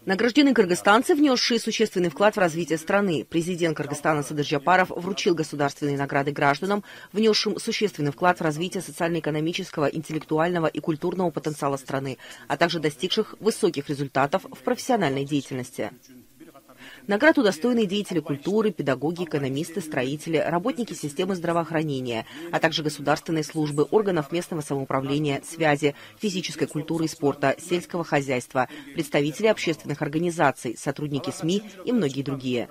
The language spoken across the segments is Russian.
Награждены кыргызстанцы, внесшие существенный вклад в развитие страны. Президент Кыргызстана Садыр Джапаров вручил государственные награды гражданам, внесшим существенный вклад в развитие социально-экономического, интеллектуального и культурного потенциала страны, а также достигших высоких результатов в профессиональной деятельности. Наград удостоены деятели культуры, педагоги, экономисты, строители, работники системы здравоохранения, а также государственные службы, органов местного самоуправления, связи, физической культуры и спорта, сельского хозяйства, представители общественных организаций, сотрудники СМИ и многие другие.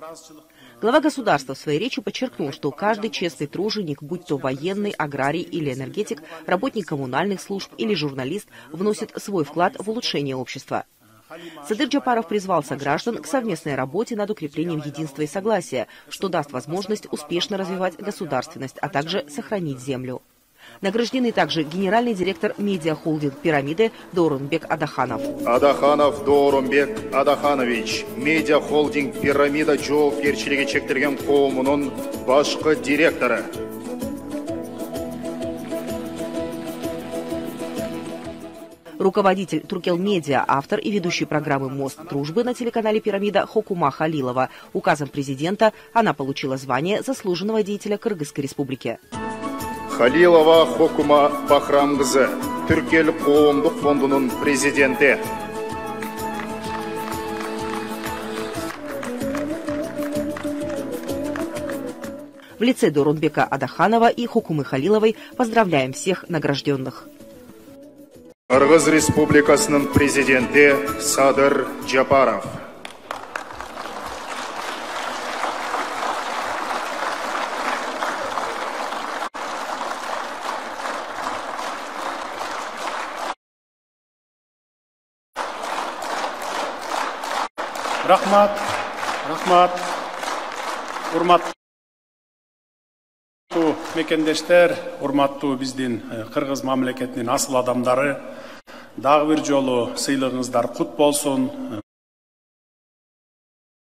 Глава государства в своей речи подчеркнул, что каждый честный труженик, будь то военный, аграрий или энергетик, работник коммунальных служб или журналист, вносит свой вклад в улучшение общества. Садыр Джапаров призвал сограждан к совместной работе над укреплением единства и согласия, что даст возможность успешно развивать государственность, а также сохранить землю. Награждены также генеральный директор медиахолдинг «Пирамиды» Доорунбек Адаханов. Адаханов Доорунбек Адаханович, медиахолдинг «Пирамида» жоопкерчилиги чектелген коомунун башкы директору. Руководитель Туркел Медиа, автор и ведущий программы «Мост дружбы» на телеканале «Пирамида» Хокума Халилова. Указом президента она получила звание заслуженного деятеля Кыргызской республики. Халилова Хокума Бахрамгызы, Туркел коомдук фондунун президенти. В лице Доорунбека Адаханова и Хокумы Халиловой поздравляем всех награжденных. Кыргыз Республикасынын президенти Садыр Джапаров. Рахмат, урматтуу мекендештер, урматтуу биздин кыргыз мамлекетинин асыл адамдары, дагы бир жолу сыйлыгыңыздар кут болсун.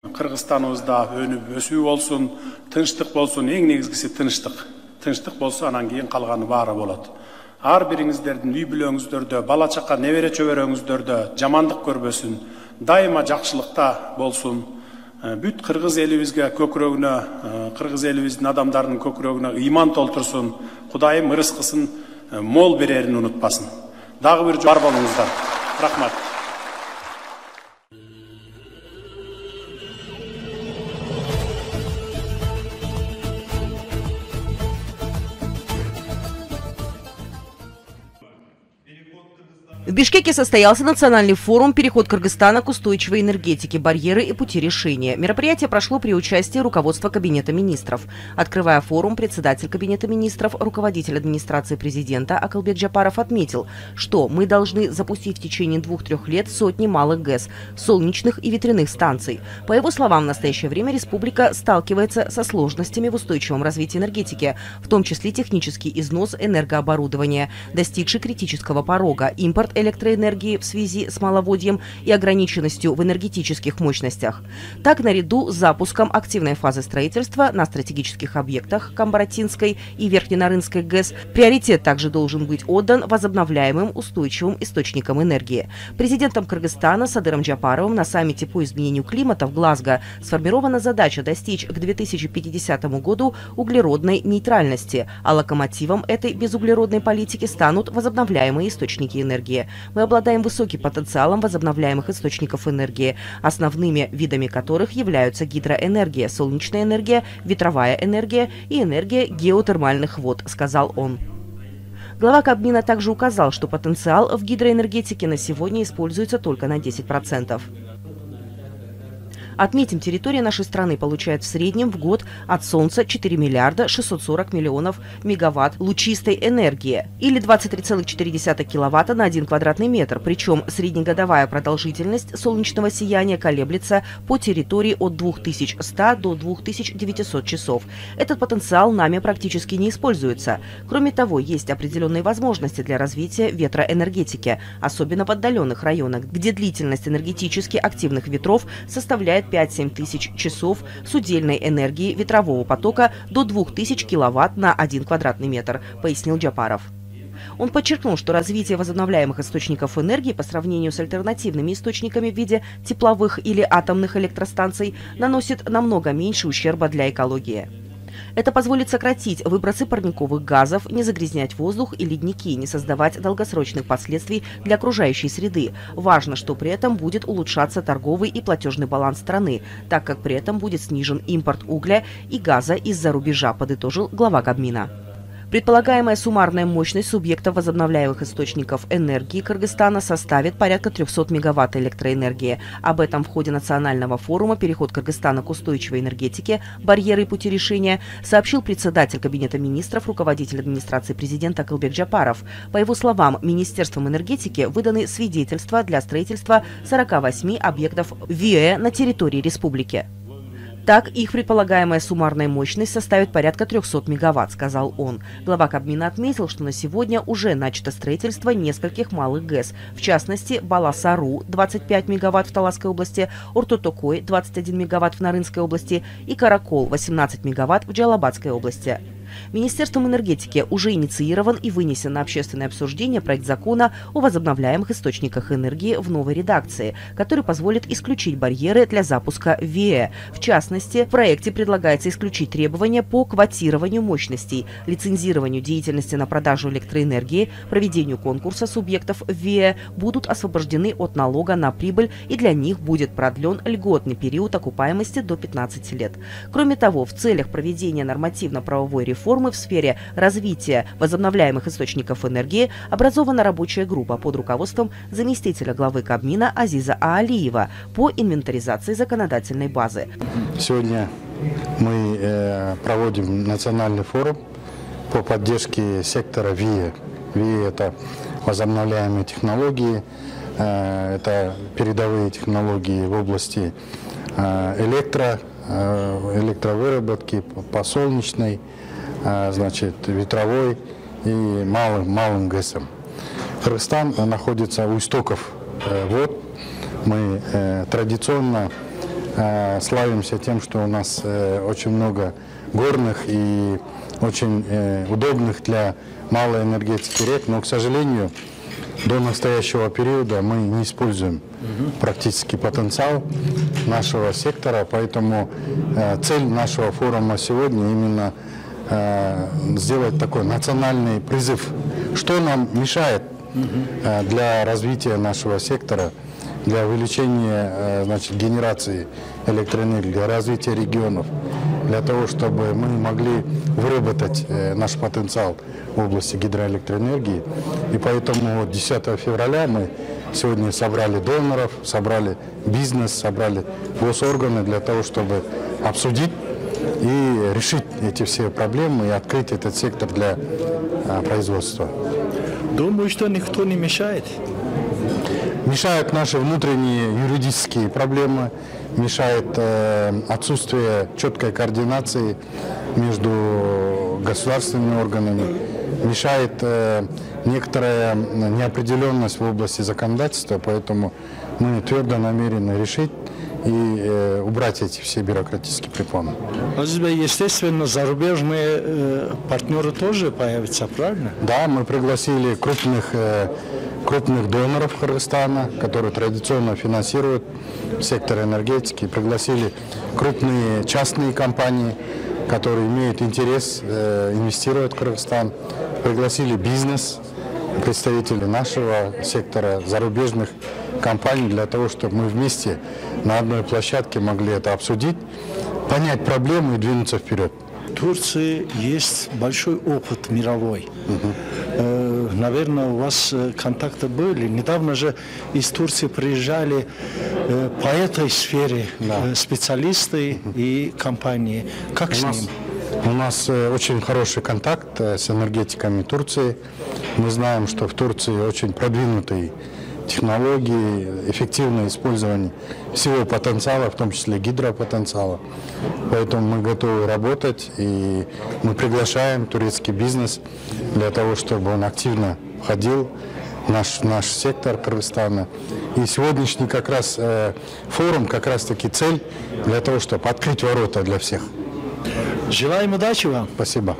Кыргызстаныбызда өнүп өсүү болсун, тынчтык болсун, эң негизгиси тынчтык. Тынчтык болсо анан кийин калганы баары болот. Ар бириңиздердин үй бүлөңүздөрдө, бала чака, небере чөбөрөңүздөрдө жамандык көрбөсүн, дайыма жакшылыкта болсун. Бүт кыргыз элибизге көкүрөгүнө, кыргыз элибиздин адамдарынын көкүрөгүнө ыйман толтурсун. Кудайым ырыскысын мол берерин унутпасын. Дагы бир бар болуңуздар. Рахмат. В Бишкеке состоялся национальный форум «Переход Кыргызстана к устойчивой энергетике. Барьеры и пути решения». Мероприятие прошло при участии руководства Кабинета министров. Открывая форум, председатель Кабинета министров, руководитель администрации президента Акылбек Джапаров отметил, что мы должны запустить в течение 2-3 лет сотни малых ГЭС, солнечных и ветряных станций. По его словам, в настоящее время республика сталкивается со сложностями в устойчивом развитии энергетики, в том числе технический износ энергооборудования, достигший критического порога, импорт электроэнергии в связи с маловодьем и ограниченностью в энергетических мощностях. Так, наряду с запуском активной фазы строительства на стратегических объектах Камбаратинской и Верхненарынской ГЭС приоритет также должен быть отдан возобновляемым устойчивым источникам энергии. Президентом Кыргызстана Садыром Джапаровым на саммите по изменению климата в Глазго сформирована задача достичь к 2050 году углеродной нейтральности, а локомотивом этой безуглеродной политики станут возобновляемые источники энергии. Мы обладаем высоким потенциалом возобновляемых источников энергии, основными видами которых являются гидроэнергия, солнечная энергия, ветровая энергия и энергия геотермальных вод, сказал он. Глава Кабмина также указал, что потенциал в гидроэнергетике на сегодня используется только на 10%. Отметим, территория нашей страны получает в среднем в год от Солнца 4 миллиарда 640 миллионов мегаватт лучистой энергии, или 23,4 киловатта на 1 квадратный метр. Причем среднегодовая продолжительность солнечного сияния колеблется по территории от 2100 до 2900 часов. Этот потенциал нами практически не используется. Кроме того, есть определенные возможности для развития ветроэнергетики, особенно в отдаленных районах, где длительность энергетически активных ветров составляет 5-7 тысяч часов с удельной энергией ветрового потока до 2000 киловатт на 1 квадратный метр, пояснил Джапаров. Он подчеркнул, что развитие возобновляемых источников энергии по сравнению с альтернативными источниками в виде тепловых или атомных электростанций наносит намного меньше ущерба для экологии. Это позволит сократить выбросы парниковых газов, не загрязнять воздух и ледники, не создавать долгосрочных последствий для окружающей среды. Важно, что при этом будет улучшаться торговый и платежный баланс страны, так как при этом будет снижен импорт угля и газа из-за рубежа, подытожил глава Кабмина. Предполагаемая суммарная мощность субъектов возобновляемых источников энергии Кыргызстана составит порядка 300 мегаватт электроэнергии. Об этом в ходе национального форума «Переход Кыргызстана к устойчивой энергетике. Барьеры и пути решения» сообщил председатель Кабинета министров, руководитель администрации президента Кылбек Джапаров. По его словам, Министерством энергетики выданы свидетельства для строительства 48 объектов ВИЭ на территории республики. Так, их предполагаемая суммарная мощность составит порядка 300 мегаватт, сказал он. Глава Кабмина отметил, что на сегодня уже начато строительство нескольких малых ГЭС, в частности, Баласару 25 мегаватт в Таласской области, Ортотокой 21 мегаватт в Нарынской области и Каракол 18 мегаватт в Джалабадской области. Министерством энергетики уже инициирован и вынесен на общественное обсуждение проект закона о возобновляемых источниках энергии в новой редакции, который позволит исключить барьеры для запуска ВИЭ. В частности, в проекте предлагается исключить требования по квотированию мощностей, лицензированию деятельности на продажу электроэнергии, проведению конкурса субъектов ВИЭ будут освобождены от налога на прибыль, и для них будет продлен льготный период окупаемости до 15 лет. Кроме того, в целях проведения нормативно-правовой реформы в сфере развития возобновляемых источников энергии образована рабочая группа под руководством заместителя главы Кабмина Азиза Аалиева по инвентаризации законодательной базы. Сегодня мы проводим национальный форум по поддержке сектора ВИЭ. ВИЭ – это возобновляемые технологии, это передовые технологии в области электровыработки, по солнечной, значит, ветровой и малым ГЭСом. Кыргызстан находится у истоков вод. Мы традиционно славимся тем, что у нас очень много горных и очень удобных для малой энергетики рек, но, к сожалению, до настоящего периода мы не используем практически потенциал нашего сектора, поэтому цель нашего форума сегодня именно сделать такой национальный призыв, что нам мешает для развития нашего сектора, для увеличения, значит, генерации электроэнергии, для развития регионов, для того, чтобы мы могли выработать наш потенциал в области гидроэлектроэнергии. И поэтому 10 февраля мы сегодня собрали доноров, собрали бизнес, собрали госорганы для того, чтобы обсудить и решить эти все проблемы и открыть этот сектор для производства. Думаю, что никто не мешает. Мешают наши внутренние юридические проблемы, мешает отсутствие четкой координации между государственными органами, мешает некоторая неопределенность в области законодательства, поэтому мы твердо намерены решить и убрать эти все бюрократические препоны. Естественно, зарубежные партнеры тоже появятся, правильно? Да, мы пригласили крупных доноров Кыргызстана, которые традиционно финансируют сектор энергетики. Пригласили крупные частные компании, которые имеют интерес инвестировать в Кыргызстан. Пригласили бизнес, представителей нашего сектора, зарубежных компаний, для того, чтобы мы вместе на одной площадке могли это обсудить, понять проблемы и двинуться вперед. В Турции есть большой опыт мировой. Наверное, у вас контакты были. Недавно же из Турции приезжали по этой сфере специалисты и компании. Как с ним? У нас очень хороший контакт с энергетиками Турции. Мы знаем, что в Турции очень продвинутые технологии, эффективное использование всего потенциала, в том числе гидропотенциала. Поэтому мы готовы работать, и мы приглашаем турецкий бизнес для того, чтобы он активно входил наш сектор Кыргызстана. И сегодняшний как раз форум, как раз таки цель для того, чтобы открыть ворота для всех. Желаем удачи вам. Спасибо.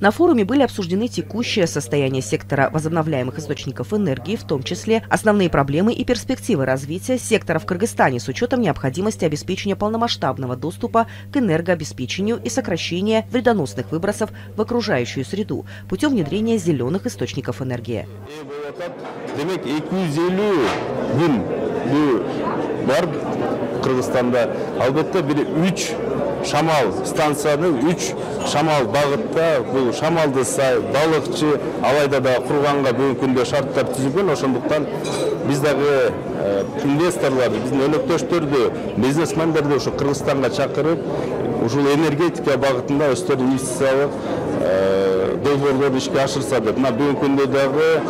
На форуме были обсуждены текущее состояние сектора возобновляемых источников энергии, в том числе основные проблемы и перспективы развития сектора в Кыргызстане с учетом необходимости обеспечения полномасштабного доступа к энергообеспечению и сокращения вредоносных выбросов в окружающую среду путем внедрения зеленых источников энергии. Кыргызстанда албетте бир 3 шамал станцияны 3 шамал багытта бул шамалды сай балыкчы алайда да курганга бүгүнкү күндө шарттар түзүлгөн. Ошондуктан биз дагы инвесторларды, биздин өнөктөштөрдү, бизнесмендерди ушу Кыргызстанга чакырып, ушул энергетика багытында өздөрү инвестициялык долбоорлорду ишке ашырса деп. Мына бүгүнкү күндө дагы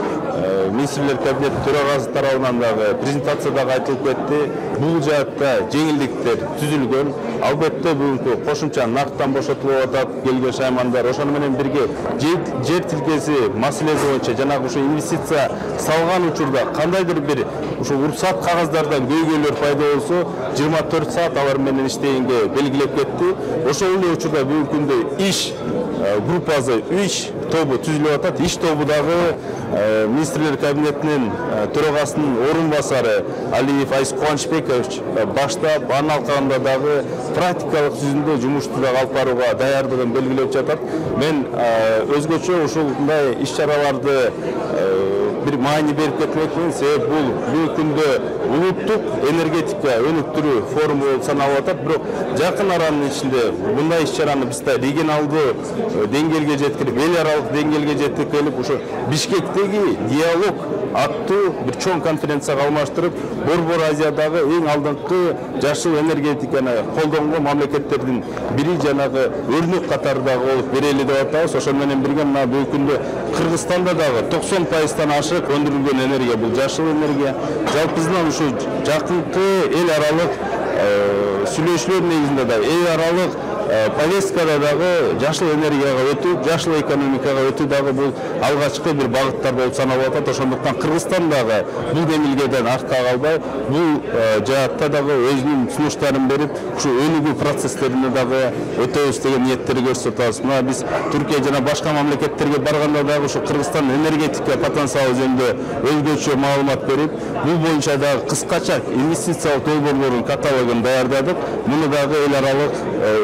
министрлер кабинети төрагасы тарабынан дагы презентацияда айтылып кетти. Бул жаатта жеңилдиктер түзүлгөн. Албетте бүгүнкү кошумча нарктан бошотулуп атат келген шаймандар. Ошону менен бирге жер тилкеси маселеси боюнча жанагы ушу инвестиция салган учурда кандайдыр бир ушу уруксат кагаздардан көйгөйлөр пайда болсо 24 саат алар менен иштегенге белгилеп кетти. Ошол эле учурда бүгүнкү күндө иш группасы, иш тобу түзүлүп атат. Иш тобу дагы министрлер кабинетинин төрагасынын орун басары Алиев Айс Кубанычбекович баштап, анын алкагында дагы практикалык жүзүндө жумушту дагы алып барууга даярдыгын белгилеп жатат. Мен өзгөчө ушундай иш-чараларды бир маани берип кетмекмин. Себеби бул бүгүнкү күндө улуттук энергетика өнүктүрүү форуму болуп саналып атат. Бирок жакын аранын ичинде мындай иш-чараны биз да регионалдуу деңгээлге жеткирип, эл аралык деңгээлге жеткирип, ушу Бишкектеги диалог аттуу бир чоң конференцияга алмаштырып, Борбор Азиядагы эң алдыңкы жашыл энергетиканы колдонгон мамлекеттердин бири жанагы өрнөк катарындагы болуп берели деп атабыз. Ошол менен бирге мына бүгүнкү күндө Кыргызстанда дагы 90%-тан ашык өндүрүлгөн энергия бул жашыл энергия. Жалпысынан ушу жакынкы эл аралык сүйлөшүүлөр негизинде да эл аралык повесткада дагы жашыл энергияга өтүү, жашыл экономикага өтүү дагы бул алгачкы бир багыттар болуп саналып атат. Ошондуктан Кыргызстан дагы бул демилгеден артка калбай, бул жаатта дагы өзүнүн сунуштарын берип, ушу өнүгүү процесстерине дагы өтөбүз деген ниеттерди көрсөтүп атабыз. Мына биз Түркия жана башка мамлекеттерге барганда дагы ушу Кыргызстан энергетика потенциалы жөнүндө өзгөчө маалымат берип, бул боюнча дагы кыскача инвестициялык долбоорлордун каталогун даярдадык. Муну дагы эл аралык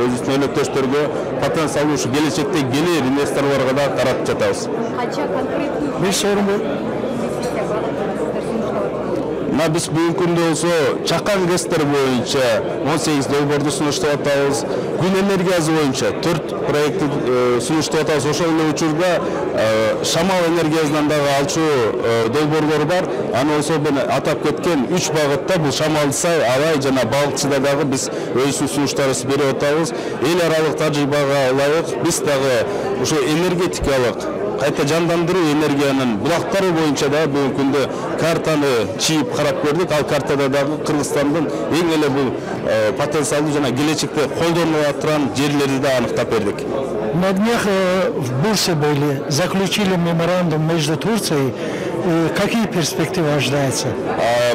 өзүбүздүн өнөктөштөргө потенциалдуу ушу келечекте келер инвесторлорго да каратып жатабыз. Кача конкреттүү Bir sorun bu. Мына биз бүгүнкү күндө болсо чакан ГЭСтер боюнча 18 долбоорду сунуштап атабыз. Күн энергиясы боюнча 4 проектти сунуштап атабыз. Ошол эле учурда шамал энергиясынан дагы алчу долбоорлор бар. Аны болсо мен атап кеткен 3 багытта бул шамал сай, алай жана балыкчыда дагы биз өзүбүздүн сунуштарыбызды берип атабыз. Эл аралык тажрыйбага ылайык биз дагы ушу энергетикалык кайта жандандыруу энергиянын булактары боюнча да бүгүнкү күндө картаны чийип карап көрдүк. Ал картада дагы Кыргызстандын эң эле бул потенциалдуу жана келечекте колдонулуп турган жерлерди да аныктап бердик. На днях в Бурсе были, заключили меморандум между Турцией. Какие перспективы ожидаются?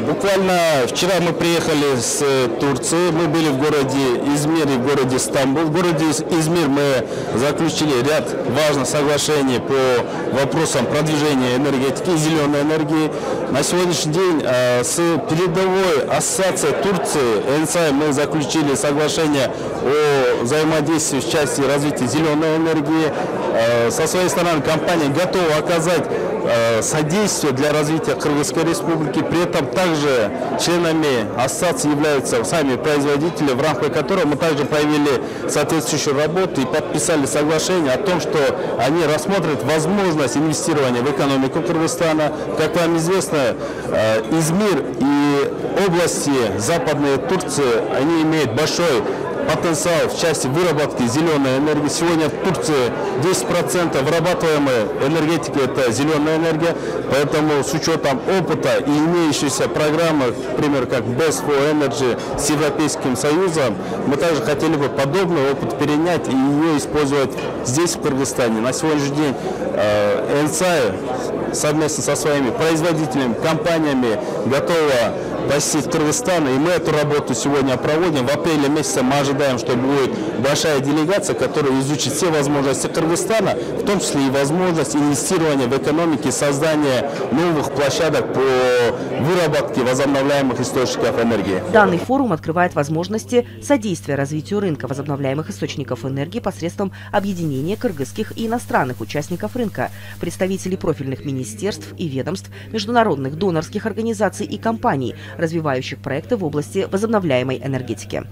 Буквально вчера мы приехали с Турции, мы были в городе Измир и в городе Стамбул. В городе Измир мы заключили ряд важных соглашений по вопросам продвижения энергетики и зеленой энергии. На сегодняшний день с передовой ассоциацией Турции ЭНСАЙ мы заключили соглашение о взаимодействии в части развития зеленой энергии. Со своей стороны компания готова оказать содействие для развития Кыргызской республики. При этом также членами ассоциации являются сами производители, в рамках которого мы также провели соответствующую работу и подписали соглашение о том, что они рассмотрят возможность инвестирования в экономику Кыргызстана. Как вам известно, Измир и области Западной Турции, они имеют большой потенциал в части выработки зеленой энергии. Сегодня в Турции 10% вырабатываемой энергетики – это зеленая энергия. Поэтому с учетом опыта и имеющейся программы, например, как Best for Energy с Европейским Союзом, мы также хотели бы подобный опыт перенять и ее использовать здесь, в Кыргызстане. На сегодняшний день ЭНСАЙ совместно со своими производителями, компаниями готова посетить Кыргызстан. И мы эту работу сегодня проводим. В апреле месяце мы ожидаем, что будет большая делегация, которая изучит все возможности Кыргызстана, в том числе и возможность инвестирования в экономике, создания новых площадок по выработке возобновляемых источников энергии. Данный форум открывает возможности содействия развитию рынка возобновляемых источников энергии посредством объединения кыргызских и иностранных участников рынка, представителей профильных министерств и ведомств, международных донорских организаций и компаний, развивающих проекты в области возобновляемой энергетики.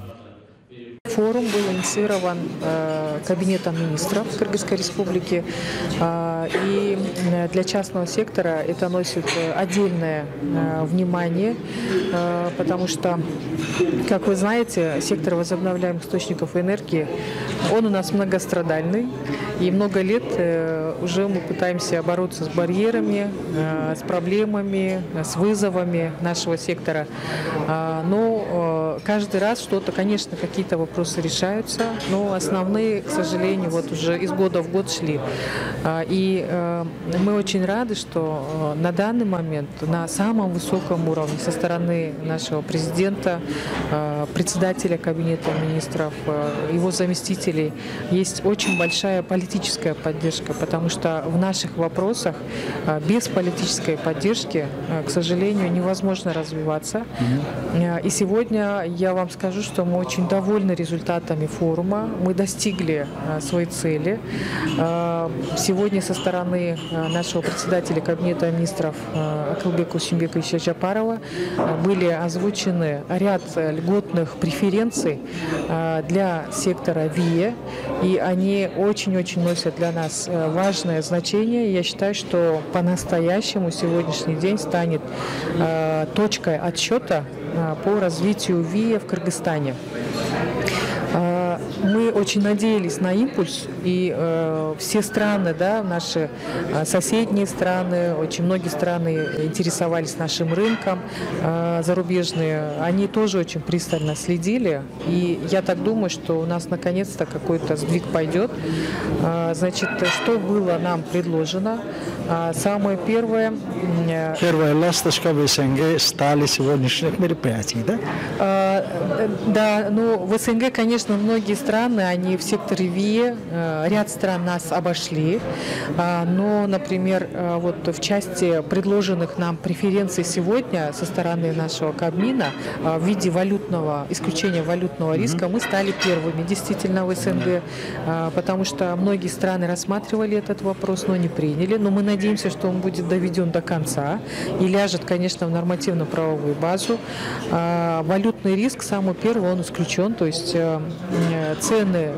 Форум был инициирован Кабинетом министров Кыргызской Республики, и для частного сектора это носит отдельное внимание, потому что, как вы знаете, сектор возобновляемых источников энергии, он у нас многострадальный, и много лет уже мы пытаемся бороться с барьерами, с проблемами, с вызовами нашего сектора, но каждый раз что-то, конечно, какие-то вопросы решаются, но основные, к сожалению, вот уже из года в год шли. И мы очень рады, что на данный момент на самом высоком уровне со стороны нашего президента, председателя Кабинета министров, его заместителей есть очень большая политическая поддержка, потому что в наших вопросах без политической поддержки, к сожалению, невозможно развиваться. И сегодня я вам скажу, что мы очень довольны результатами форума. Мы достигли своей цели. Сегодня со стороны нашего председателя Кабинета министров Акылбека Усенбековича Джапарова были озвучены ряд льготных преференций для сектора ВИЭ, и они очень-очень носят для нас важное значение. Я считаю, что по-настоящему сегодняшний день станет точкой отсчета по развитию ВИЭ в Кыргызстане. Мы очень надеялись на импульс, и все страны, да, наши соседние страны, очень многие страны интересовались нашим рынком, зарубежные, они тоже очень пристально следили, и я так думаю, что у нас наконец-то какой-то сдвиг пойдет. Значит, что было нам предложено? Самое первое... Первая ласточка в СНГ стали сегодняшних мероприятий, да? Да, ну в СНГ, конечно, многие страны, они в секторе ВИЭ, ряд стран нас обошли, но, например, вот в части предложенных нам преференций сегодня со стороны нашего Кабмина в виде исключения валютного риска мы стали первыми действительно в СНГ, потому что многие страны рассматривали этот вопрос, но не приняли, но мы надеемся, что он будет доведен до конца и ляжет, конечно, в нормативно-правовую базу. Валютный риск, самый первый, он исключен, то есть цены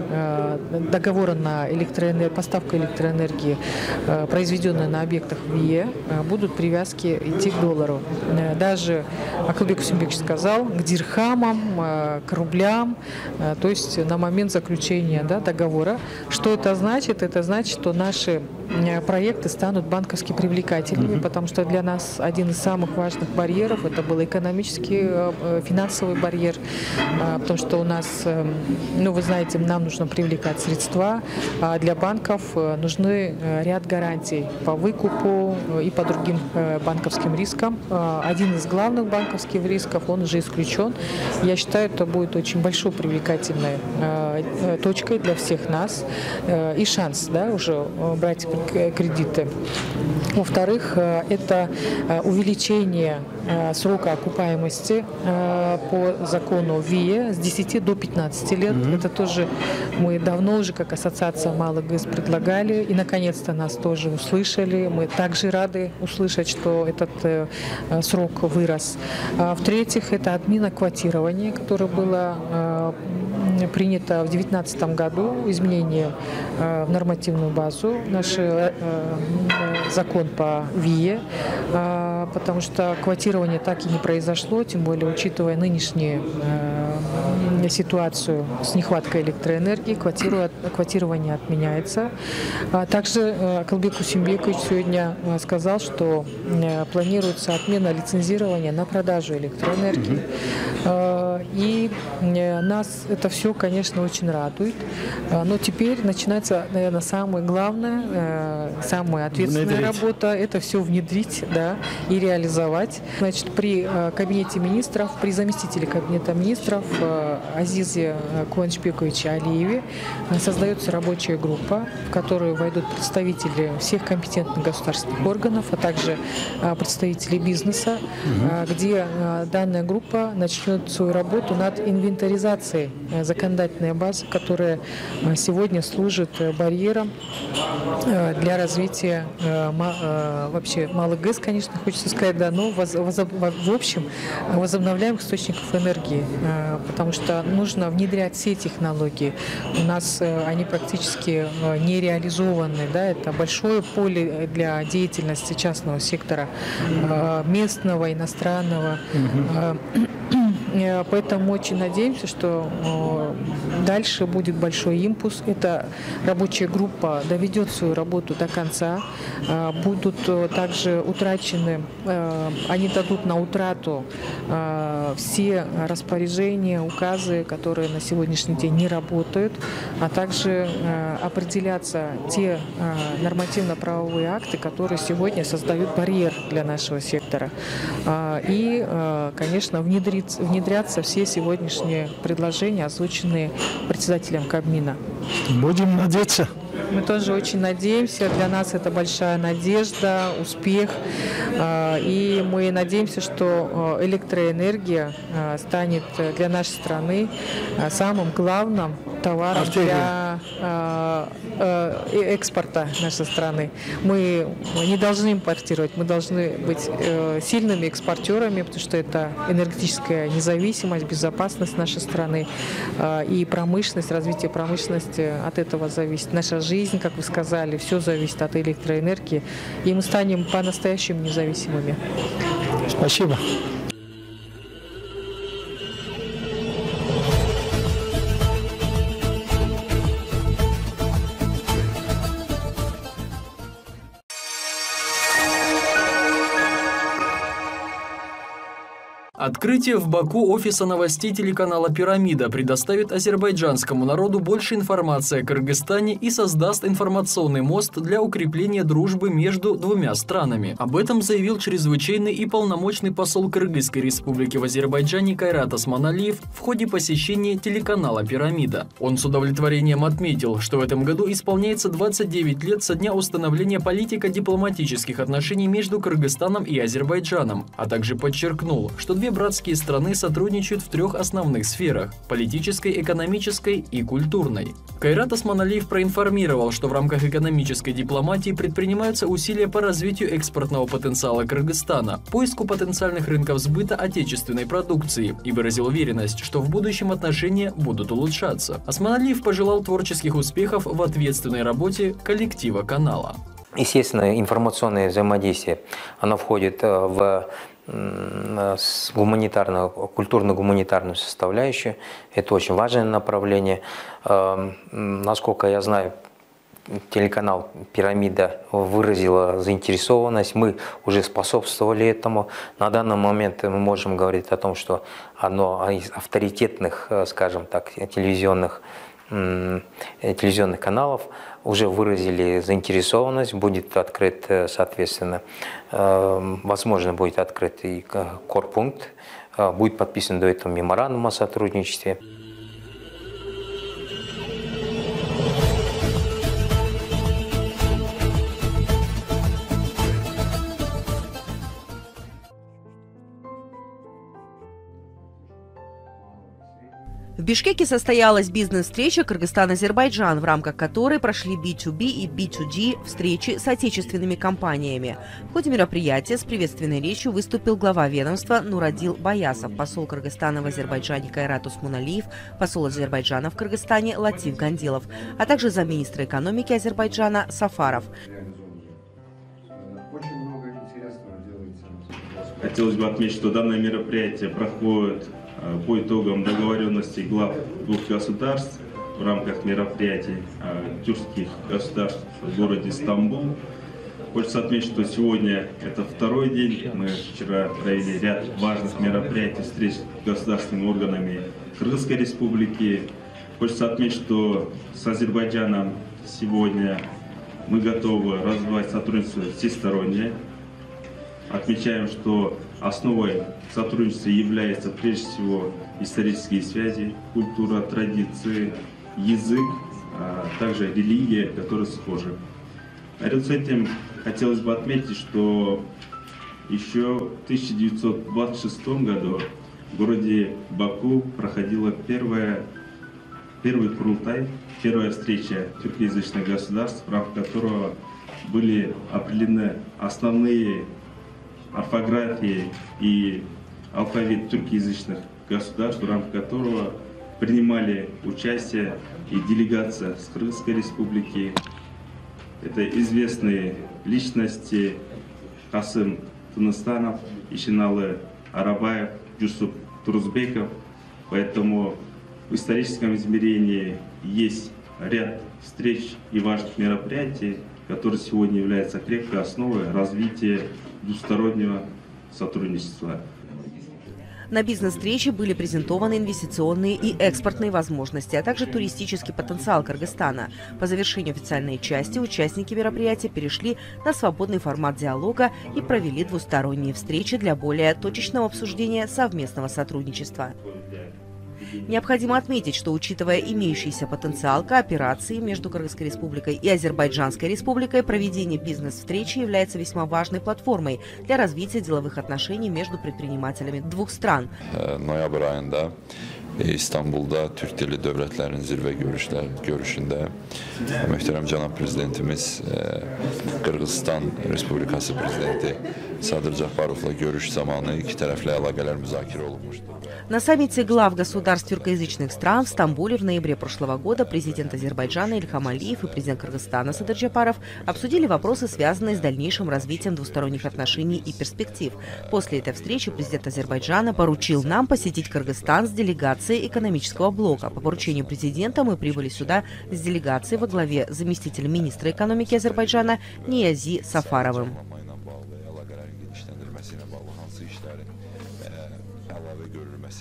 договора на поставку электроэнергии, произведенные на объектах ВИЭ, будут привязки идти к доллару. Даже Акылбек Усенбекович сказал, к дирхамам, к рублям, то есть на момент заключения, да, договора. Что это значит? Это значит, что наши проекты станут банковски привлекательными, потому что для нас один из самых важных барьеров это был экономический, финансовый барьер, потому что у нас, ну, вы знаете, нам нужно привлекать средства, а для банков нужны ряд гарантий по выкупу и по другим банковским рискам. Один из главных банковских рисков, он уже исключен. Я считаю, это будет очень большой привлекательной точкой для всех нас и шанс, да, уже брать кредиты. Во-вторых, это увеличение срока окупаемости по закону ВИЭ с 10 до 15 лет. Это тоже мы давно уже как ассоциация малых ГЭС предлагали, и наконец-то нас тоже услышали. Мы также рады услышать, что этот срок вырос. В-третьих, это отмена квотирования, которое было принято в 2019 году, изменение в нормативную базу, наш закон по ВИЭ. потому что квотирование так и не произошло, тем более учитывая нынешнюю ситуацию с нехваткой электроэнергии, квотирование отменяется. Также Калбек Усимбекович сегодня сказал, что планируется отмена лицензирования на продажу электроэнергии. И нас это все, конечно, очень радует. Но теперь начинается, наверное, самое главное, самая ответственная работа – это все внедрить, да, и реализовать. Значит, при кабинете министров, при заместителе кабинета министров Азизе Куанышбековиче Алиеве создается рабочая группа, в которую войдут представители всех компетентных государственных органов, а также представители бизнеса, где данная группа начнет свою работу над инвентаризацией законодательной базы, которая сегодня служит барьером для развития вообще малых ГЭС, конечно, хочется сказать, да, но в общем возобновляемых источников энергии, потому что нужно внедрять все технологии. У нас они практически не реализованы, да, это большое поле для деятельности частного сектора, местного, иностранного. Поэтому очень надеемся, что дальше будет большой импульс. Эта рабочая группа доведет свою работу до конца. Будут также утрачены, они дадут на утрату все распоряжения, указы, которые на сегодняшний день не работают, а также определяться те нормативно-правовые акты, которые сегодня создают барьер для нашего сектора. И, конечно, внедряться все сегодняшние предложения, озвученные председателем Кабмина. Будем надеяться. Мы тоже очень надеемся. Для нас это большая надежда, успех. И мы надеемся, что электроэнергия станет для нашей страны самым главным товаром для экспорта нашей страны. Мы не должны импортировать, мы должны быть сильными экспортерами, потому что это энергетическая независимость, безопасность нашей страны и промышленность, развитие промышленности от этого зависит. Наша жизнь, как вы сказали, все зависит от электроэнергии, и мы станем по-настоящему независимыми. Спасибо. Открытие в Баку офиса новостей телеканала «Пирамида» предоставит азербайджанскому народу больше информации о Кыргызстане и создаст информационный мост для укрепления дружбы между двумя странами. Об этом заявил чрезвычайный и полномочный посол Кыргызской республики в Азербайджане Кайрат Осмоналиев в ходе посещения телеканала «Пирамида». Он с удовлетворением отметил, что в этом году исполняется 29 лет со дня установления политико-дипломатических отношений между Кыргызстаном и Азербайджаном, а также подчеркнул, что две братские страны сотрудничают в трех основных сферах – политической, экономической и культурной. Кайрат Осмоналиев проинформировал, что в рамках экономической дипломатии предпринимаются усилия по развитию экспортного потенциала Кыргызстана, поиску потенциальных рынков сбыта отечественной продукции и выразил уверенность, что в будущем отношения будут улучшаться. Осмоналиев пожелал творческих успехов в ответственной работе коллектива канала. Естественно, информационное взаимодействие, оно входит в гуманитарную, культурно-гуманитарную составляющую. Это очень важное направление. Насколько я знаю, телеканал «Пирамида» выразила заинтересованность, мы уже способствовали этому. На данный момент мы можем говорить о том, что одно из авторитетных, скажем так, телевизионных каналов уже выразили заинтересованность, будет открыт, соответственно, возможно, будет открыт и корпункт, будет подписан до этого меморандум о сотрудничестве. В Бишкеке состоялась бизнес-встреча Кыргызстан-Азербайджан, в рамках которой прошли B2B и B2G встречи с отечественными компаниями. В ходе мероприятия с приветственной речью выступил глава ведомства Нурадил Баясов, посол Кыргызстана в Азербайджане Кайрат Осмоналиев, посол Азербайджана в Кыргызстане Латиф Ганделов, а также замминистра экономики Азербайджана Сафаров. Очень много интересного делается хотелось бы отметить, что данное мероприятие проходит по итогам договоренностей глав двух государств в рамках мероприятий тюркских государств в городе Стамбул. Хочется отметить, что сегодня это второй день. Мы вчера провели ряд важных мероприятий, встреч с государственными органами Кыргызской республики. Хочется отметить, что с Азербайджаном сегодня мы готовы развивать сотрудничество всестороннее. Отмечаем, что основой сотрудничества является прежде всего исторические связи, культура, традиции, язык, а также религия, которые схожи. Наряду с этим хотелось бы отметить, что еще в 1926 году в городе Баку проходила первый Курултай, первая встреча тюркоязычных государств, в рамках которого были определены основные орфографии и алфавит тюркоязычных государств, в рамках которого принимали участие и делегация с Кыргызской республики. Это известные личности Касым Тыныстанов, Ишиналы Арабаев, Юсуп Турузбеков. Поэтому в историческом измерении есть ряд встреч и важных мероприятий, которые сегодня являются крепкой основой развития двустороннего сотрудничества. На бизнес-встрече были презентованы инвестиционные и экспортные возможности, а также туристический потенциал Кыргызстана. По завершению официальной части участники мероприятия перешли на свободный формат диалога и провели двусторонние встречи для более точечного обсуждения совместного сотрудничества. Необходимо отметить, что, учитывая имеющийся потенциал кооперации между Кыргызской республикой и Азербайджанской республикой, проведение бизнес-встречи является весьма важной платформой для развития деловых отношений между предпринимателями двух стран. Noyabr ayında İstanbul'da Türk Dili Devletlerinin zirve görüşünde muhterem Cenab Prezidentimiz Kırgızistan Respublikası Prezidenti Sadır Japarov'la görüş zamanı iki taraflı əlaqələr müzakirə olunmuştu. На саммите глав государств тюркоязычных стран в Стамбуле в ноябре прошлого года президент Азербайджана Ильхам Алиев и президент Кыргызстана Садыр Джапаров обсудили вопросы, связанные с дальнейшим развитием двусторонних отношений и перспектив. После этой встречи президент Азербайджана поручил нам посетить Кыргызстан с делегацией экономического блока. По поручению президента мы прибыли сюда с делегацией во главе заместителем министра экономики Азербайджана Ниязи Сафаровым.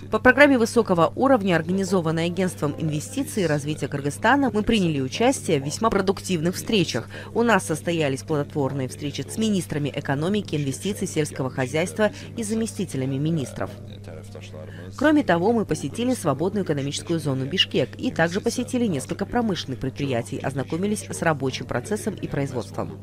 По программе высокого уровня, организованной Агентством инвестиций и развития Кыргызстана, мы приняли участие в весьма продуктивных встречах. У нас состоялись плодотворные встречи с министрами экономики, инвестиций, сельского хозяйства и заместителями министров. Кроме того, мы посетили свободную экономическую зону Бишкек и также посетили несколько промышленных предприятий, ознакомились с рабочим процессом и производством.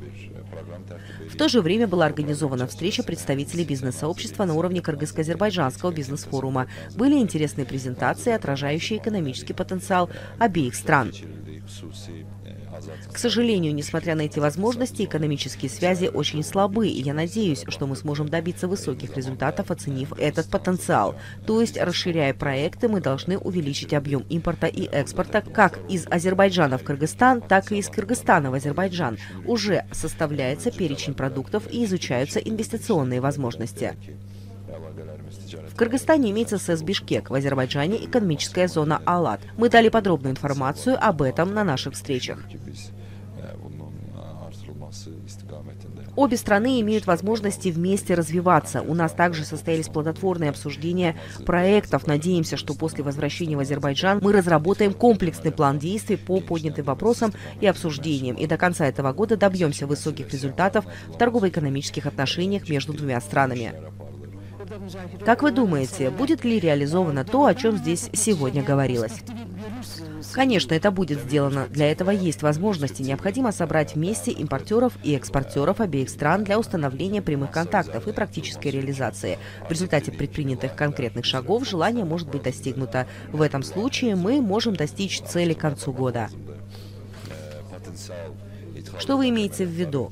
В то же время была организована встреча представителей бизнес-сообщества на уровне Кыргызско-азербайджанского бизнес-форума. Были интересные презентации, отражающие экономический потенциал обеих стран. К сожалению, несмотря на эти возможности, экономические связи очень слабы, и я надеюсь, что мы сможем добиться высоких результатов, оценив этот потенциал. То есть, расширяя проекты, мы должны увеличить объем импорта и экспорта как из Азербайджана в Кыргызстан, так и из Кыргызстана в Азербайджан. Уже составляется перечень продуктов и изучаются инвестиционные возможности. В Кыргызстане имеется СЭС Бишкек, в Азербайджане экономическая зона Алат. Мы дали подробную информацию об этом на наших встречах. Обе страны имеют возможности вместе развиваться. У нас также состоялись плодотворные обсуждения проектов. Надеемся, что после возвращения в Азербайджан мы разработаем комплексный план действий по поднятым вопросам и обсуждениям. И до конца этого года добьемся высоких результатов в торгово-экономических отношениях между двумя странами. Как вы думаете, будет ли реализовано то, о чем здесь сегодня говорилось? Конечно, это будет сделано. Для этого есть возможности. Необходимо собрать вместе импортеров и экспортеров обеих стран для установления прямых контактов и практической реализации. В результате предпринятых конкретных шагов желание может быть достигнуто. В этом случае мы можем достичь цели к концу года. Что вы имеете в виду?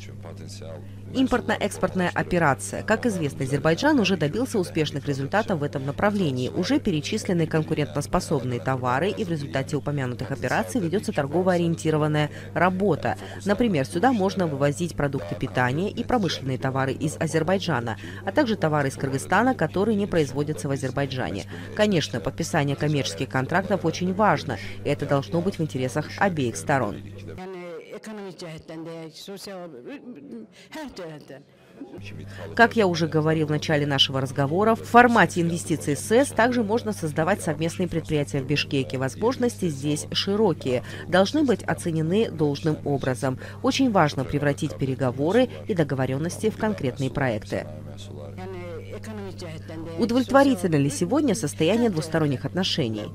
Импортно-экспортная операция. Как известно, Азербайджан уже добился успешных результатов в этом направлении. Уже перечислены конкурентоспособные товары, и в результате упомянутых операций ведется торгово-ориентированная работа. Например, сюда можно вывозить продукты питания и промышленные товары из Азербайджана, а также товары из Кыргызстана, которые не производятся в Азербайджане. Конечно, подписание коммерческих контрактов очень важно, и это должно быть в интересах обеих сторон. Как я уже говорил в начале нашего разговора, в формате инвестиций СЭС также можно создавать совместные предприятия в Бишкеке. Возможности здесь широкие, должны быть оценены должным образом. Очень важно превратить переговоры и договоренности в конкретные проекты. Удовлетворительно ли сегодня состояние двусторонних отношений?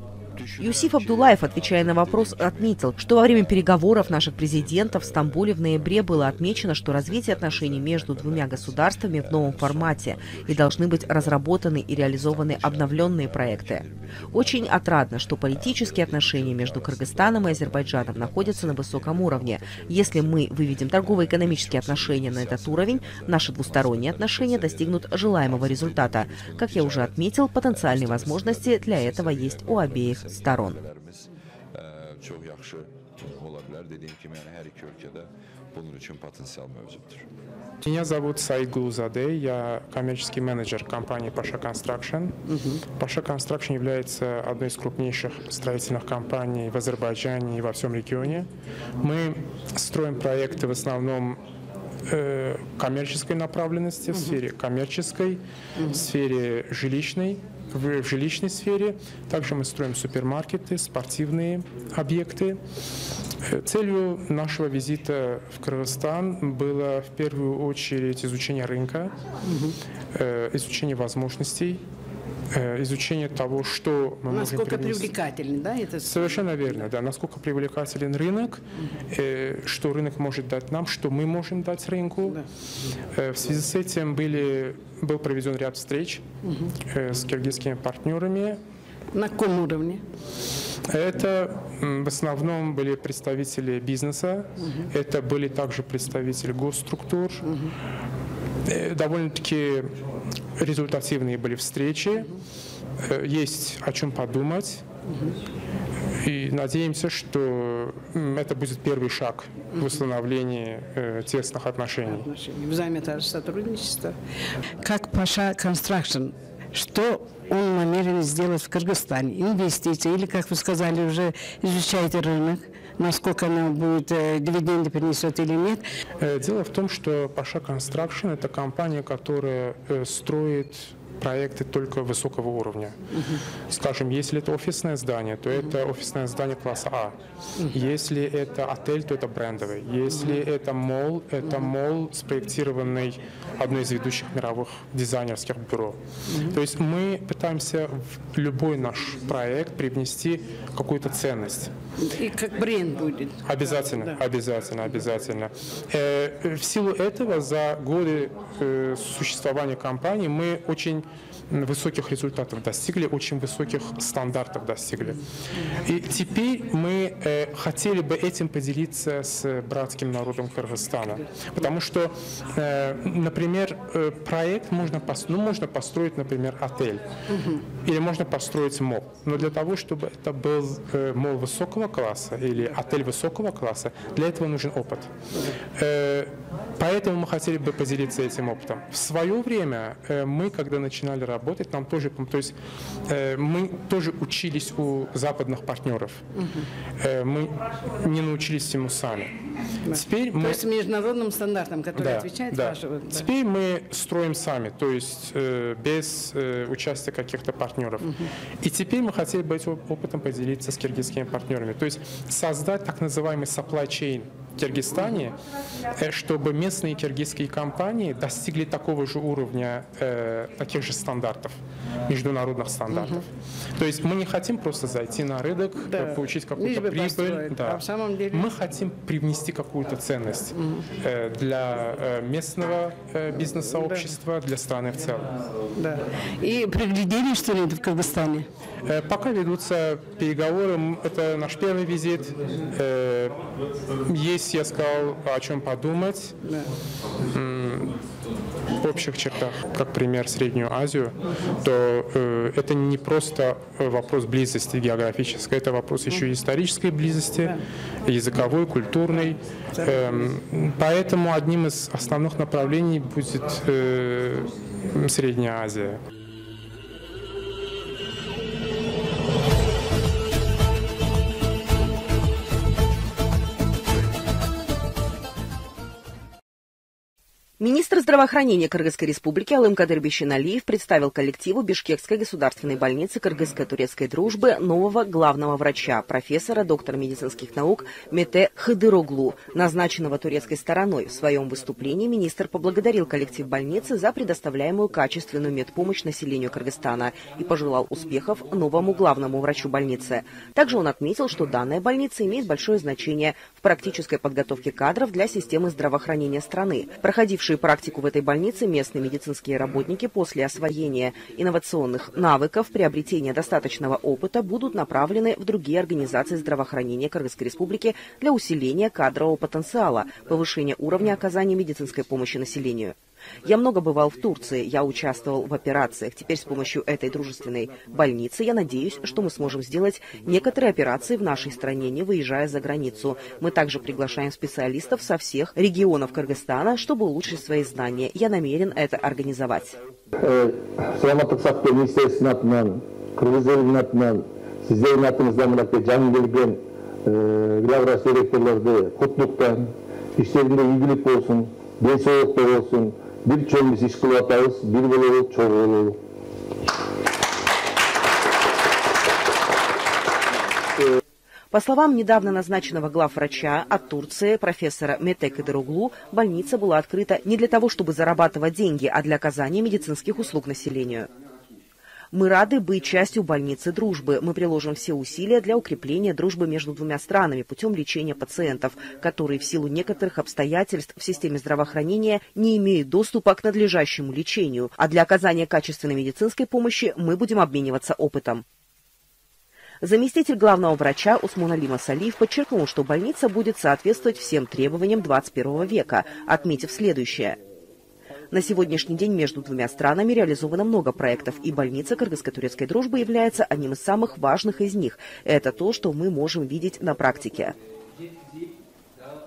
Юсиф Абдуллаев, отвечая на вопрос, отметил, что во время переговоров наших президентов в Стамбуле в ноябре было отмечено, что развитие отношений между двумя государствами в новом формате и должны быть разработаны и реализованы обновленные проекты. Очень отрадно, что политические отношения между Кыргызстаном и Азербайджаном находятся на высоком уровне. Если мы выведем торгово-экономические отношения на этот уровень, наши двусторонние отношения достигнут желаемого результата. Как я уже отметил, потенциальные возможности для этого есть у обеих сторон. Меня зовут Саид Гулузаде, я коммерческий менеджер компании Паша Construction. Паша Construction является одной из крупнейших строительных компаний в Азербайджане и во всем регионе. Мы строим проекты в основном коммерческой направленности, в сфере коммерческой, в сфере жилищной. В жилищной сфере также мы строим супермаркеты, спортивные объекты. Целью нашего визита в Кыргызстан было в первую очередь изучение рынка, изучение возможностей, изучение того, что мы можем насколько привнести. Привлекательный, да? Это... Совершенно верно, да. Насколько привлекателен рынок, что рынок может дать нам, что мы можем дать рынку. Да. В связи с этим был проведен ряд встреч с киргизскими партнерами. На каком уровне? Это в основном были представители бизнеса, это были также представители госструктур. Довольно-таки результативные были встречи, есть о чем подумать. И надеемся, что это будет первый шаг в установлении тесных отношений. Взаимное сотрудничество. Как Паша Construction, что он намерен сделать в Кыргызстане? Инвестиции или, как вы сказали, уже изучаете рынок? Насколько она будет дивиденды принесет или нет? Дело в том, что Паша Construction – это компания, которая строит проекты только высокого уровня. Скажем, если это офисное здание, то это офисное здание класса А. Если это отель, то это брендовый. Если это молл спроектированный одной из ведущих мировых дизайнерских бюро. То есть мы пытаемся в любой наш проект привнести какую-то ценность. И как бренд будет? Обязательно, да. обязательно. В силу этого за годы существования компании мы очень высоких результатов достигли, очень высоких стандартов достигли. И теперь мы хотели бы этим поделиться с братским народом Кыргызстана. Потому что, например, проект можно построить, например, отель. Или можно построить молл. Но для того, чтобы это был молл высокого класса или отель высокого класса, для этого нужен опыт. Поэтому мы хотели бы поделиться этим опытом. В свое время мы, когда начинали работать, нам тоже, то есть мы тоже учились у западных партнеров. Мы не научились всему сами. Да. Теперь мы... То есть международным стандартам, которые отвечают вашему... Да. Теперь мы строим сами, то есть без участия каких-то партнеров. И теперь мы хотели бы этим опытом поделиться с киргизскими партнерами. То есть создать так называемый supply chain в Киргизстане, чтобы местные киргизские компании достигли такого же уровня, таких же стандартов, международных стандартов. То есть мы не хотим просто зайти на рынок, получить какую-то прибыль. Да. А в самом деле... Мы хотим привнести какую-то ценность для местного бизнес-сообщества, для страны в целом. Да. И приглядели что-нибудь в Кыргызстане? Пока ведутся переговоры. Это наш первый визит. Есть, я сказал, о чем подумать. общих чертах, как пример Среднюю Азию, то это не просто вопрос близости географической, это вопрос еще и исторической близости, языковой, культурной. Поэтому одним из основных направлений будет Средняя Азия. Министр здравоохранения Кыргызской республики Алым Кадыр Бишеналиев представил коллективу Бишкекской государственной больницы кыргызско-турецкой дружбы нового главного врача, профессора, доктора медицинских наук Мете Кыдыроглу, назначенного турецкой стороной. В своем выступлении министр поблагодарил коллектив больницы за предоставляемую качественную медпомощь населению Кыргызстана и пожелал успехов новому главному врачу больницы. Также он отметил, что данная больница имеет большое значение в практической подготовке кадров для системы здравоохранения страны. Проходившие практику в этой больнице местные медицинские работники после освоения инновационных навыков, приобретения достаточного опыта будут направлены в другие организации здравоохранения Кыргызской республики для усиления кадрового потенциала, повышения уровня оказания медицинской помощи населению. Я много бывал в Турции, я участвовал в операциях. Теперь с помощью этой дружественной больницы я надеюсь, что мы сможем сделать некоторые операции в нашей стране, не выезжая за границу. Мы также приглашаем специалистов со всех регионов Кыргызстана, чтобы улучшить свои знания. Я намерен это организовать. Bir çömüş iş kılatağız, bir bölük çoğulu. По словам недавно назначенного главврача от Турции, профессора Мете Кыдыроглу, больница была открыта не для того, чтобы зарабатывать деньги, а для оказания медицинских услуг населению. Мы рады быть частью больницы дружбы. Мы приложим все усилия для укрепления дружбы между двумя странами путем лечения пациентов, которые в силу некоторых обстоятельств в системе здравоохранения не имеют доступа к надлежащему лечению, а для оказания качественной медицинской помощи мы будем обмениваться опытом. Заместитель главного врача Усмонали Масалиев подчеркнул, что больница будет соответствовать всем требованиям 21 века, отметив следующее. На сегодняшний день между двумя странами реализовано много проектов, и больница кыргызско-турецкой дружбы является одним из самых важных из них. Это то, что мы можем видеть на практике.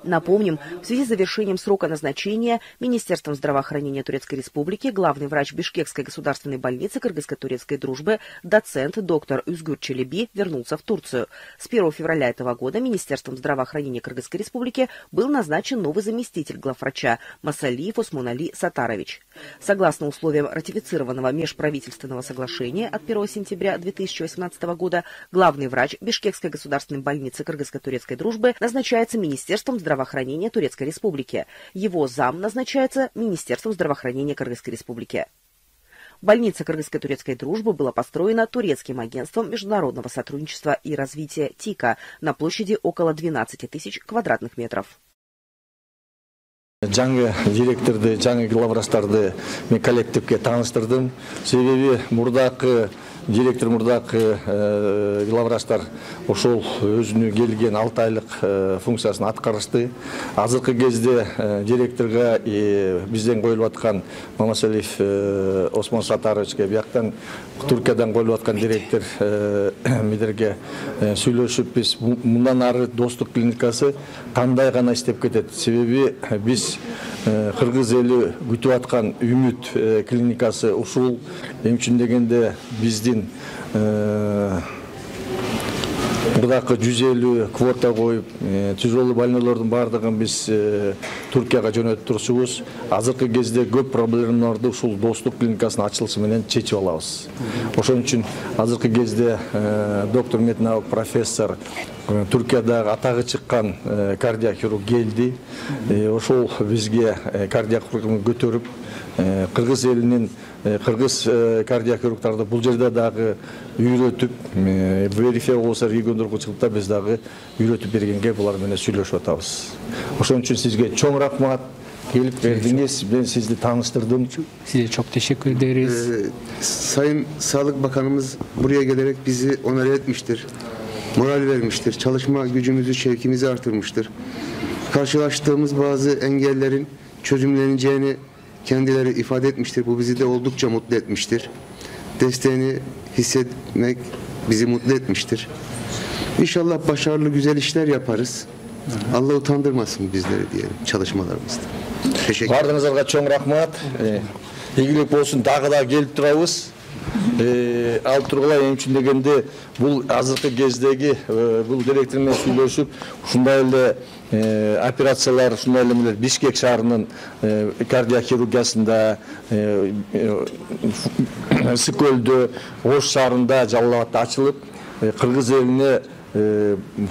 Напомним, в связи с завершением срока назначения Министерством здравоохранения Турецкой Республики главный врач Бишкекской государственной больницы Кыргызско-турецкой дружбы, доцент доктор Үзгүр Челеби вернулся в Турцию. С 1 февраля этого года Министерством здравоохранения Кыргызской Республики был назначен новый заместитель главврача Масалиев Усмонали Сатарович. Согласно условиям ратифицированного межправительственного соглашения от 1 сентября 2018 года, главный врач Бишкекской государственной больницы Кыргызско-турецкой дружбы назначается Министерством здравоохранения Турецкой Республики. Его зам назначается Министерством здравоохранения Кыргызской Республики. Больница Кыргызско-турецкой дружбы была построена турецким агентством международного сотрудничества и развития ТИКа на площади около 12 тысяч квадратных метров. Жаңы директорды, жаңы главврачтарды мен коллективке таныштырдым. Себеби мурдакы директор мурдакы главврачтар ошол өзүнө келген 6 айлык функциясын аткарышты. Азыркы кезде директорга бизден коюлуп аткан Мамасалиев Осмон Сатаровичке, бияктан Түркиядан коюлуп аткан директор Мидерге сүйлөшүп, биз мындан ары достук клиникасы кандай гана иштеп кетет. Себеби биз кыргыз эли күтүп аткан Үмүт клиникасы ушул эң үчүн дегенде биздин мурдакы 150 квота коюп, тяжелый больнойлордун бардыгын биз Түркияга жөнөтүп турчубуз. Азыркы кезде көп проблемаларды ушул достук клиникасынын ачылышы менен чечип алабыз. Ошон үчүн азыркы кезде доктор меднаук профессор Түркиядагы атагы чыккан кардиохирург келди. Ошол бизге кардиохирургду көтөрүп, кыргыз элинин кыргыз кардиохирургдарды бул жерде дагы үйрөтүп, верифия болсо региондорго чыгып да биз дагы үйрөтүп бергенге булар менен сүйлөшүп атабыз. Ошон үчүн сизге чоң рахмат. Келип бердиңиз, ben sizi tanıştırdım. Size çok teşekkür ederiz. Sayın Sağlık Bakanımız buraya gelerek bizi onore etmiştir. Moral vermiştir. Çalışma gücümüzü, şevkimizi artırmıştır. Karşılaştığımız bazı engellerin çözümleneceğini kendileri ifade etmiştir. Bu bizi de oldukça mutlu etmiştir. Desteğini hissetmek bizi mutlu etmiştir. İnşallah başarılı güzel işler yaparız. Allah utandırmasın bizleri diyelim çalışmalarımızda. Teşekkür ederim. Бардыңызға чоң рахмат. Игілік болсын, тағы да келіп тұрабыз. Алып тұрғылай емчін дегенде бұл азыркы кездегі бұл директормен сүйлөшүп, ушундай эле операциялар, ушундай эле Бишкек шаарынын кардиохирургиясында, Ысык көлдө, Ош шаарында, Жалал-Абадта ачылып, кыргыз элине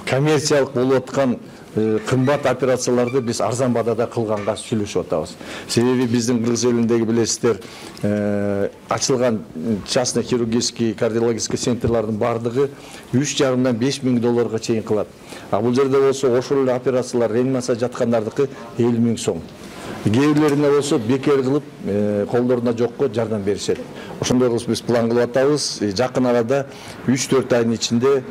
коммерциялык болуп аткан кымбат операцияларды биз арзан баадада кылганга сүйлөшүп атабыз. Себеби биздин кыргыз элиндеги билесиздер, ачылган частный хирургический кардиологический центрлардын бардыгы 3,5 5 миң долларга чейин кылат. А бул жерде болсо ошол эле операциялар реанимация жаткандардыкы 50 миң сом. Кээ бирлерине болсо бекер кылып, колдорунда жокко жардам беришет. Ошондой кылып биз план кылып атабыз. Жакын арада 3-4 айдын ичинде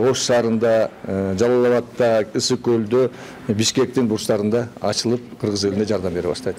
Ош шаарында, Жалал-Абадта, Ысык көлдө, Бишкектин бурчтарында ачылып, кыргыз элине жардам бере баштайт.